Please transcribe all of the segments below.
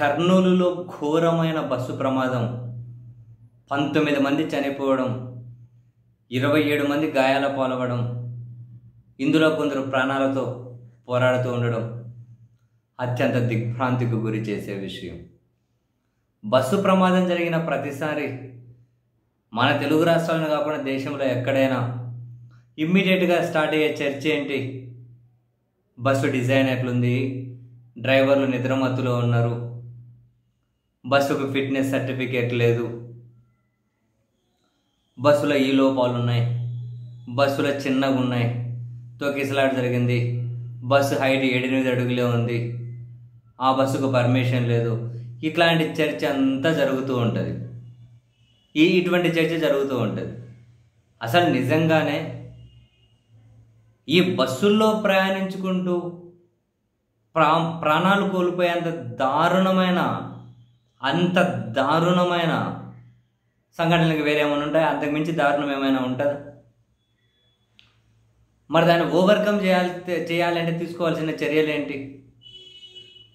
కర్నూలులో ఘోరమైన బస్సు ప్రమాదం, 19 మంది చనిపోవడం, 27 మంది గాయాల పాలవడం, ఇందులో కొందరు ప్రాణాలతో పోరాడుతూ ఉండడం అత్యంత దిగ్భ్రాంతికి గురి చేసే విషయం. బస్సు ప్రమాదం జరిగిన ప్రతిసారి మన తెలుగు రాష్ట్రాలను కాకుండా దేశంలో ఎక్కడైనా ఇమ్మీడియట్గా స్టార్ట్ అయ్యే చర్చ ఏంటి? బస్సు డిజైన్ ఎట్లుంది, డ్రైవర్లు నిద్రమత్తులో ఉన్నారు, బస్సుకు ఫిట్నెస్ సర్టిఫికేట్ లేదు, బస్సులో ఈ లోపాలు ఉన్నాయి, బస్సులో చిన్నగా ఉన్నాయి, తొక్కిసలాట జరిగింది, బస్సు హైట్ 8 అడుగులే ఉంది, ఆ బస్సుకు పర్మిషన్ లేదు. ఇట్లాంటి చర్చ అంతా జరుగుతూ ఉంటుంది. ఇటువంటి చర్చ జరుగుతూ ఉంటుంది. అసలు నిజంగానే ఈ బస్సుల్లో ప్రయాణించుకుంటూ ప్రాణాలు కోల్పోయేంత దారుణమైన సంఘటనలకు వేరేమైనా ఉంటాయి? అంతకుమించి దారుణం ఏమైనా ఉంటుందా? మరి దాన్ని ఓవర్కమ్ చేయాలంటే తీసుకోవాల్సిన చర్యలు ఏంటి?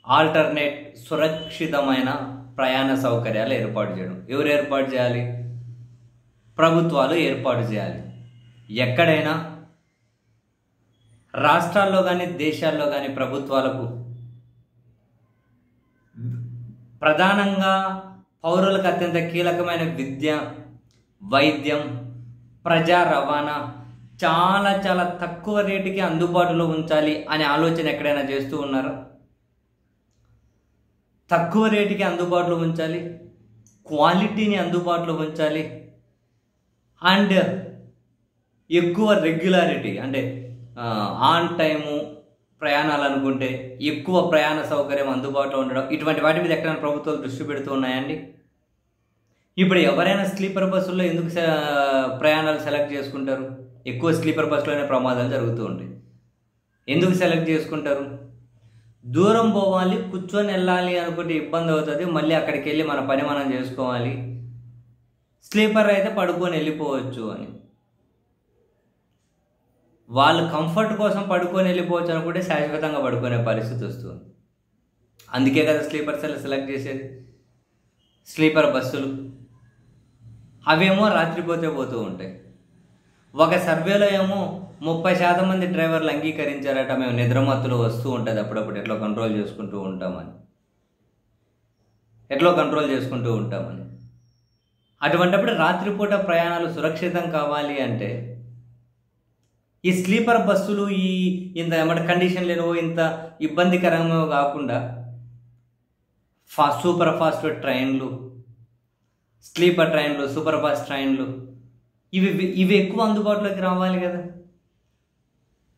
ఆల్టర్నేట్ సురక్షితమైన ప్రయాణ సౌకర్యాలు ఏర్పాటు చేయడం. ఎవరు ఏర్పాటు చేయాలి? ప్రభుత్వాలు ఏర్పాటు చేయాలి. ఎక్కడైనా రాష్ట్రాల్లో కానీ దేశాల్లో కానీ ప్రభుత్వాలకు ప్రధానంగా పౌరులకు అత్యంత కీలకమైన విద్య, వైద్యం, ప్రజా రవాణా చాలా చాలా తక్కువ రేటుకి అందుబాటులో ఉంచాలి అనే ఆలోచన ఎక్కడైనా చేస్తూ ఉన్నారా? తక్కువ రేటుకి అందుబాటులో ఉంచాలి, క్వాలిటీని అందుబాటులో ఉంచాలి, అండ్ ఎక్కువ రెగ్యులారిటీ అంటే ఆన్ టైము ప్రయాణాలు అనుకుంటే ఎక్కువ ప్రయాణ సౌకర్యం అందుబాటులో ఉండడం, ఇటువంటి వాటి మీద ఎక్కడైనా ప్రభుత్వాలు దృష్టి పెడుతూ ఉన్నాయండి? ఇప్పుడు ఎవరైనా స్లీపర్ బస్సుల్లో ఎందుకు ప్రయాణాలు సెలెక్ట్ చేసుకుంటారు? ఎక్కువ స్లీపర్ బస్సులోనే ప్రమాదాలు జరుగుతూ ఉంటాయి. ఎందుకు సెలెక్ట్ చేసుకుంటారు? దూరం పోవాలి, కూర్చొని వెళ్ళాలి అనుకుంటే ఇబ్బంది అవుతుంది, మళ్ళీ అక్కడికి వెళ్ళి మన పని మనం చేసుకోవాలి. స్లీపర్ అయితే పడుకొని వెళ్ళిపోవచ్చు అని. వాళ్ళు కంఫర్ట్ కోసం పడుకొని వెళ్ళిపోవచ్చు అనుకుంటే శాశ్వతంగా పడుకునే పరిస్థితి వస్తుంది. అందుకే కదా స్లీపర్స్ సెలెక్ట్ చేసేది. స్లీపర్ బస్సులు అవేమో రాత్రిపోతే పోతూ ఉంటాయి. ఒక సర్వేలో ఏమో 30% మంది డ్రైవర్లు అంగీకరించారట, మేము నిద్రమత్తులో వస్తూ ఉంటుంది అప్పుడప్పుడు ఎట్లా కంట్రోల్ చేసుకుంటూ ఉంటామని. అటువంటిప్పుడు రాత్రిపూట ప్రయాణాలు సురక్షితం కావాలి అంటే ఈ స్లీపర్ బస్సులు ఇంత కండిషన్ లేనో ఇంత ఇబ్బందికరంగా కాకుండా సూపర్ ఫాస్ట్ ట్రైన్లు, స్లీపర్ ట్రైన్లు, సూపర్ ఫాస్ట్ ట్రైన్లు ఇవి ఎక్కువ అందుబాటులోకి రావాలి కదా.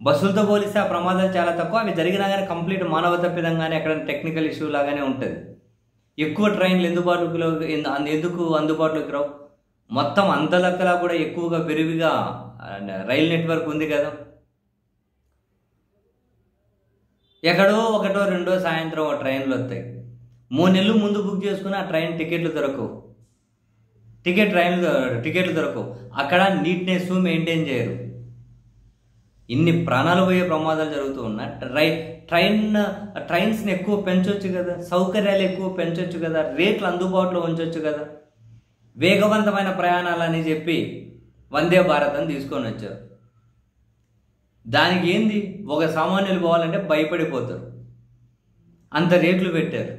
బస్సులతో పోలిస్తే ఆ ప్రమాదాలు చాలా తక్కువ. అవి జరిగినా కానీ కంప్లీట్ మానవ తప్పిదంగానే, ఎక్కడ టెక్నికల్ ఇష్యూ లాగానే ఉంటుంది. ఎక్కువ ట్రైన్లు ఎందుకు అందుబాటులోకి రావు? మొత్తం అంతలక్కలా కూడా ఎక్కువగా విరివిగా రైలు నెట్వర్క్ ఉంది కదా. ఎక్కడో ఒకటో రెండో సాయంత్రం ట్రైన్లు వస్తాయి. 3 నెలలు ముందు బుక్ చేసుకుని ఆ ట్రైన్ టికెట్లు దొరకవు. టికెట్లు దొరకవు. అక్కడ నీట్నెస్ మెయింటైన్ చేయరు. ఇన్ని ప్రాణాలు పోయే ప్రమాదాలు జరుగుతూ ఉన్నాయి. ట్రైన్స్ని ఎక్కువ పెంచవచ్చు కదా, సౌకర్యాలు ఎక్కువ పెంచవచ్చు కదా, రేట్లు అందుబాటులో ఉంచవచ్చు కదా. వేగవంతమైన ప్రయాణాలని చెప్పి వందే భారత్ అని తీసుకొని వచ్చారు. దానికి ఏంది, ఒక సామాన్యులు పోవాలంటే భయపడిపోతారు, అంత రేట్లు పెట్టారు.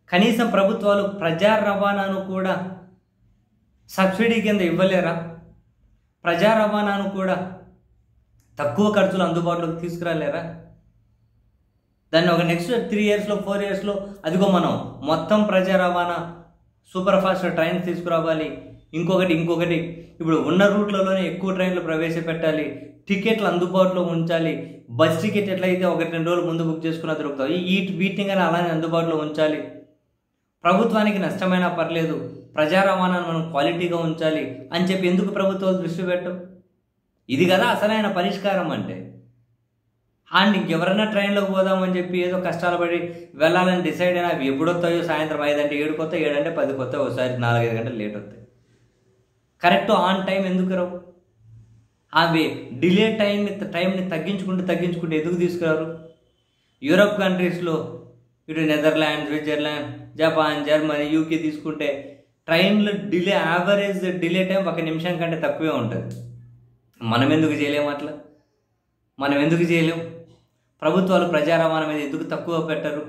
కనీసం ప్రభుత్వాలు ప్రజా రవాణాను కూడా సబ్సిడీ కింద ఇవ్వలేరా? ప్రజా రవాణాను కూడా తక్కువ ఖర్చులు అందుబాటులోకి తీసుకురాలేరా? దాన్ని ఒక నెక్స్ట్ 3 yearsలో 4 yearsలో అదిగో మనం మొత్తం ప్రజా రవాణా సూపర్ ఫాస్ట్ ట్రైన్స్ తీసుకురావాలి. ఇంకొకటి ఇప్పుడు ఉన్న రూట్లలోనే ఎక్కువ ట్రైన్లు ప్రవేశపెట్టాలి, టికెట్లు అందుబాటులో ఉంచాలి. బస్ టికెట్ ఎట్లయితే 1-2 రోజులు ముందు బుక్ చేసుకున్నా దొరుకుతాయి, వీటిని కానీ అలానే అందుబాటులో ఉంచాలి. ప్రభుత్వానికి నష్టమైనా పర్లేదు, ప్రజా రవాణాను మనం క్వాలిటీగా ఉంచాలి అని చెప్పి ఎందుకు ప్రభుత్వాలు దృష్టి పెట్టవు? ఇది కదా అసలైన పరిష్కారం అంటే. అండ్ ఇంకెవరైనా ట్రైన్లోకి పోదామని చెప్పి ఏదో కష్టాలు పడి వెళ్ళాలని డిసైడ్ అయినా అవి ఎప్పుడు వస్తాయో, సాయంత్రం 5 అంటే 7 కొత్త, 7 అంటే 10 కొత్త, ఒకసారి 4-5 గంటలు లేట్ వస్తాయి. కరెక్ట్ ఆన్ టైం ఎందుకు రావు? అవి డిలే టైంని తగ్గించుకుంటూ ఎందుకు తీసుకురారు? యూరోప్ కంట్రీస్లో ఇటు Netherland, Switzerland, Japan, Germany, UK తీసుకుంటే ట్రైన్లు డిలే, యావరేజ్ డిలే టైం 1 నిమిషం కంటే తక్కువే ఉంటుంది. మనం ఎందుకు చేయలేము అట్లా? మనం ఎందుకు చేయలేం? ప్రభుత్వాలు ప్రజా రవాణా మీద ఎందుకు తక్కువ పెట్టరు?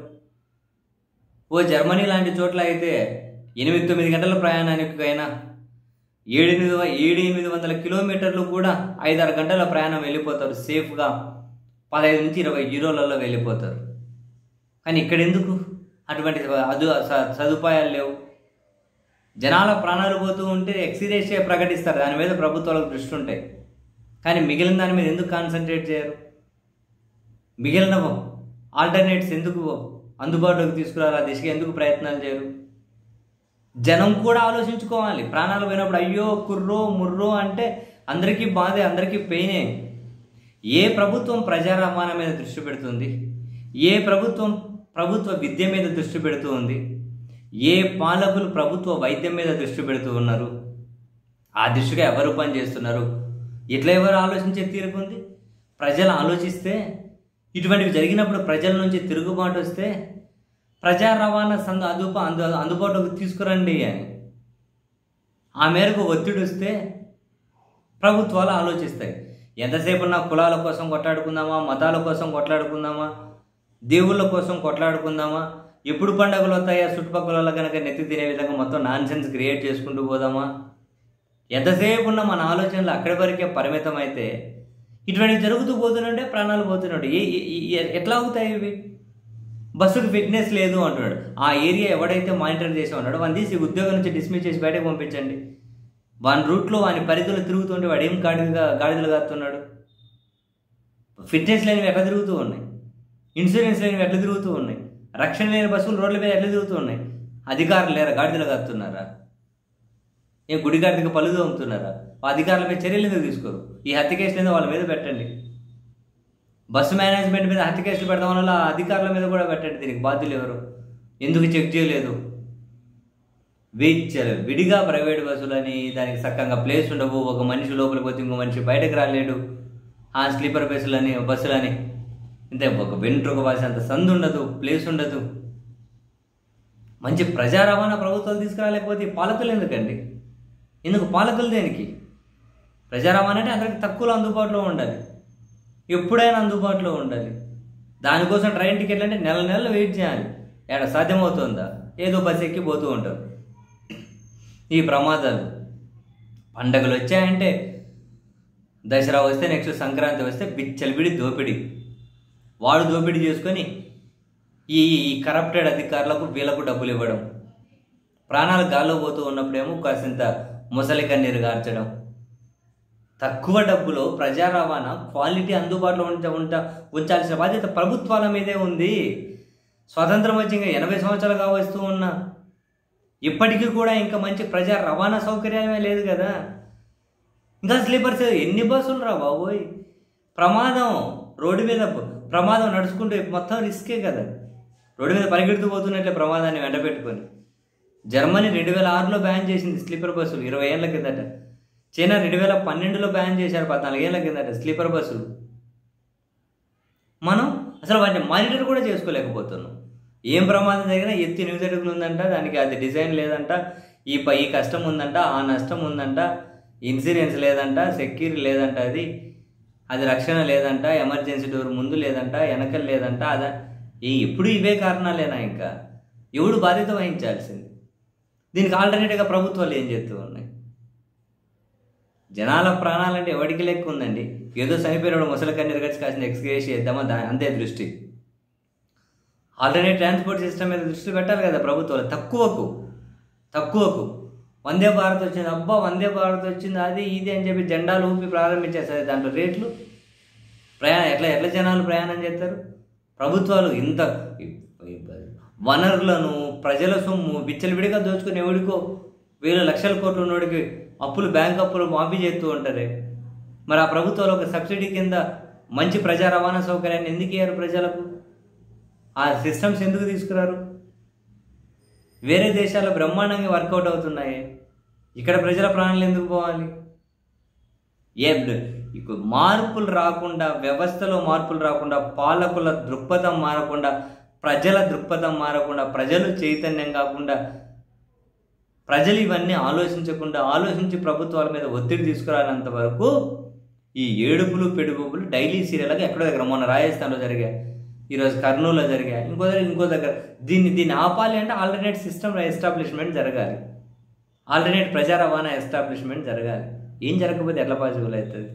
ఓ జర్మనీ లాంటి చోట్ల అయితే 8-9 గంటల ప్రయాణానికైనా 700-800 కిలోమీటర్లు కూడా 5-6 గంటల ప్రయాణం వెళ్ళిపోతారు సేఫ్గా. 15-20 యూరోలలో వెళ్ళిపోతారు. కానీ ఇక్కడ ఎందుకు అటువంటి సదుపాయాలు లేవు? జనాల ప్రాణాలు పోతూ ఉంటే ఎక్స్గ్రేషియా ప్రకటిస్తారు, దాని మీద ప్రభుత్వాలకు దృష్టి ఉంటాయి. కానీ మిగిలిన దాని మీద ఎందుకు కాన్సన్ట్రేట్ చేయరు? మిగిలిన ఆల్టర్నేట్స్ ఎందుకు అందుబాటులోకి తీసుకురారు? ఆ దిశగా ఎందుకు ప్రయత్నాలు చేయరు? జనం కూడా ఆలోచించుకోవాలి. ప్రాణాలు పోయినప్పుడు అయ్యో కుర్రో ముర్రో అంటే అందరికీ బాధే, అందరికీ పెయినే. ఏ ప్రభుత్వం ప్రజా రవాణా మీద దృష్టి పెడుతుంది? ఏ ప్రభుత్వం ప్రభుత్వ విద్య మీద దృష్టి పెడుతూ ఉంది? ఏ పాలకులు ప్రభుత్వ వైద్యం మీద దృష్టి పెడుతూ ఉన్నారు? ఆ దిశగా ఎవరు పని చేస్తున్నారు? ఇట్లా ఎవరు ఆలోచించే తీరుకుంది? ప్రజలు ఆలోచిస్తే, ఇటువంటివి జరిగినప్పుడు ప్రజల నుంచి తిరుగుబాటు వస్తే ప్రజా రవాణా అందుబాటులోకి తీసుకురండి అని ఆ మేరకు ఒత్తిడి వస్తే ప్రభుత్వాలు ఆలోచిస్తాయి. ఎంతసేపు నా కులాల కోసం కొట్లాడుకుందామా, మతాల కోసం కొట్లాడుకుందామా, దేవుళ్ళ కోసం కొట్లాడుకుందామా, ఎప్పుడు పండుగలు వస్తాయా చుట్టుపక్కల కనుక నెత్తి తినే విధంగా మొత్తం నాన్ సెన్స్ క్రియేట్ చేసుకుంటూ పోదామా? ఎంతసేపు ఉన్న మన ఆలోచనలు అక్కడి వరకే పరిమితం అయితే ఇటువంటివి జరుగుతూ పోతున్నట్టే ప్రాణాలు పోతున్నాడు. ఎట్లా అవుతాయి ఇవి? బస్సుకు ఫిట్నెస్ లేదు అంటున్నాడు. ఆ ఏరియా ఎవడైతే మానిటర్ చేసి ఉన్నాడో వాడిని తీసి ఉద్యోగం నుంచి డిస్మిస్ చేసి బయటకు పంపించండి. వాని రూట్లో వాని పరిధిలో తిరుగుతుంటే వాడు ఏం గాడిదలు కాస్తున్నాడు? ఫిట్నెస్ లేనివి ఎట్లా తిరుగుతూ ఉన్నాయి? ఇన్సూరెన్స్ లేనివి ఎట్లా తిరుగుతూ ఉన్నాయి? రక్షణ లేని బస్సులు రోడ్ల మీద ఎట్లా తిరుగుతూ ఉన్నాయి? అధికారులు లేరా? గాడిదలు కాస్తున్నారా? ఏం గుడిగాడికి పళ్ళు తోముతున్నారా? అధికారుల మీద చర్యలు ఎందుకు తీసుకోరు? ఈ హత్య కేసులు ఏదో వాళ్ళ మీద పెట్టండి. బస్సు మేనేజ్మెంట్ మీద హత్య కేసులు పెడతాం వల్ల అధికారుల మీద కూడా పెట్టండి. దీనికి బాధ్యులు ఎవరు? ఎందుకు చెక్ చేయలేదు? విడిగా ప్రైవేట్ బస్సులని దానికి చక్కగా ప్లేస్ ఉండవు. ఒక మనిషి లోపలికి పోతే ఇంకో మనిషి బయటకు రాలేడు. ఆ స్లీపర్ బస్సులని ఇంతే, ఒక వెంట్రుక బస్సు అంత సందు ఉండదు, ప్లేస్ ఉండదు. మంచి ప్రజా రవాణా ప్రభుత్వాలు తీసుకురాలేకపోతే పాలకులు ఎందుకండి? ఎందుకు పాలకులు దేనికి? ప్రజా రవాణా అంటే అందరికి తక్కువలో అందుబాటులో ఉండాలి, ఎప్పుడైనా అందుబాటులో ఉండాలి. దానికోసం ట్రైన్ టికెట్లు అంటే నెలలు వెయిట్ చేయాలి. ఎక్కడ సాధ్యమవుతుందా? ఏదో బస్సు ఎక్కి పోతూ ఉంటారు. ఈ ప్రమాదాలు, పండగలు వచ్చాయంటే, దసరా వస్తే, నెక్స్ట్ సంక్రాంతి వస్తే బిచ్చలిబిడి దోపిడీ. వాడు దోపిడీ చేసుకొని ఈ కరప్టెడ్ అధికారులకు వీళ్ళకు డబ్బులు ఇవ్వడం, ప్రాణాలు గాల్లో పోతూ ఉన్నప్పుడేమో కాసింత ముసలి కన్నీరు గార్చడం. తక్కువ డబ్బులో ప్రజా రవాణా క్వాలిటీ అందుబాటులో ఉంచాల్సిన బాధ్యత ప్రభుత్వాల మీదే ఉంది. స్వాతంత్రం వచ్చి ఇంకా 80 సంవత్సరాలుగా వస్తూ ఉన్నా ఇప్పటికీ కూడా ఇంకా మంచి ప్రజా రవాణా సౌకర్యమే లేదు కదా. ఇంకా స్లీపర్స్ ఎన్ని బస్సులు రా బాబోయ్! ప్రమాదం, రోడ్డు మీద ప్రమాదం నడుచుకుంటూ మొత్తం రిస్కే కదా. రోడ్డు మీద పరిగెడుతూ పోతున్నట్లే ప్రమాదాన్ని వెంటబెట్టుకొని. జర్మనీ 2006లో బ్యాన్ చేసింది స్లీపర్ బస్సులు, 20 ఏళ్ల కిందట. చైనా 2012లో బ్యాన్ చేశారు, 14 ఏళ్ల కిందట స్లీపర్ బస్సులు. మనం అసలు వాటిని మానిటర్ కూడా చేసుకోలేకపోతున్నాం. ఏం ప్రమాదం జరిగినా ఎత్తి 8 అడుగులు ఉందంట, దానికి అది డిజైన్ లేదంట, ఈ కష్టం ఉందంట, ఆ నష్టం ఉందంట, ఇన్సూరెన్స్ లేదంట, సెక్యూరిటీ లేదంట, అది రక్షణ లేదంట, ఎమర్జెన్సీ డోర్ ముందు లేదంట, వెనకలు లేదంట. ఎప్పుడు ఇవే కారణాలేనా? ఇంకా ఎవడు బాధ్యత వహించాల్సింది? దీనికి ఆల్టర్నేటివ్గా ప్రభుత్వాలు ఏం చేస్తూ ఉన్నాయి? జనాల ప్రాణాలంటే ఎవడికి లెక్క ఉందండి? ఏదో చనిపోయినాడు ముసలి కన్నీరు వచ్చి కాసిన ఎక్స్గ్రేష్ చేద్దామా, అంతే దృష్టి. ఆల్టర్నేట్ ట్రాన్స్పోర్ట్ సిస్టమ్ మీద దృష్టి పెట్టాలి కదా ప్రభుత్వాలు. తక్కువకు వందే భారత్ వచ్చింది, అబ్బా వందే భారత్ వచ్చింది, అది ఇది అని చెప్పి జెండాలు ఊపి ప్రారంభించేస్తారు. దాంట్లో రేట్లు, ప్రయాణం ఎట్లా జనాలు ప్రయాణం చేస్తారు? ప్రభుత్వాలు ఇంత వనరులను, ప్రజల సొమ్ము విచ్చలవిడిగా దోచుకుని ఎవడికో వేల లక్షల కోట్లు ఉన్నోడికి అప్పులు, బ్యాంక్ అప్పులు మాఫీ చేస్తూ ఉంటారే. మరి ఆ ప్రభుత్వాలు ఒక సబ్సిడీ కింద మంచి ప్రజా రవాణా సౌకర్యాన్ని ఎందుకు ఇయ్యారు ప్రజలకు? ఆ సిస్టమ్స్ ఎందుకు తీసుకురారు? వేరే దేశాల్లో బ్రహ్మాండంగా వర్కౌట్ అవుతున్నాయి, ఇక్కడ ప్రజల ప్రాణాలు ఎందుకు పోవాలి? మార్పులు రాకుండా, వ్యవస్థలో మార్పులు రాకుండా, పాలకుల దృక్పథం మారకుండా ప్రజల దృక్పథం మారకుండా, ప్రజలు చైతన్యం కాకుండా, ప్రజలు ఇవన్నీ ఆలోచించి ప్రభుత్వాల మీద ఒత్తిడి తీసుకురానంత వరకు ఈ ఏడుపులు పెడుపులు డైలీ సీరియల్గా ఎక్కడో దగ్గర మొన్న రాజస్థాన్లో జరిగాయి, ఈరోజు కర్నూలులో జరిగాయి, ఇంకో దగ్గర. దీన్ని ఆపాలి అంటే ఆల్టర్నేట్ సిస్టమ్ ఎస్టాబ్లిష్మెంట్ జరగాలి, ఆల్టర్నేట్ ప్రజా రవాణా ఎస్టాబ్లిష్మెంట్ జరగాలి. ఏం జరగకపోతే ఎట్లా పాసిబుల్ అవుతుంది?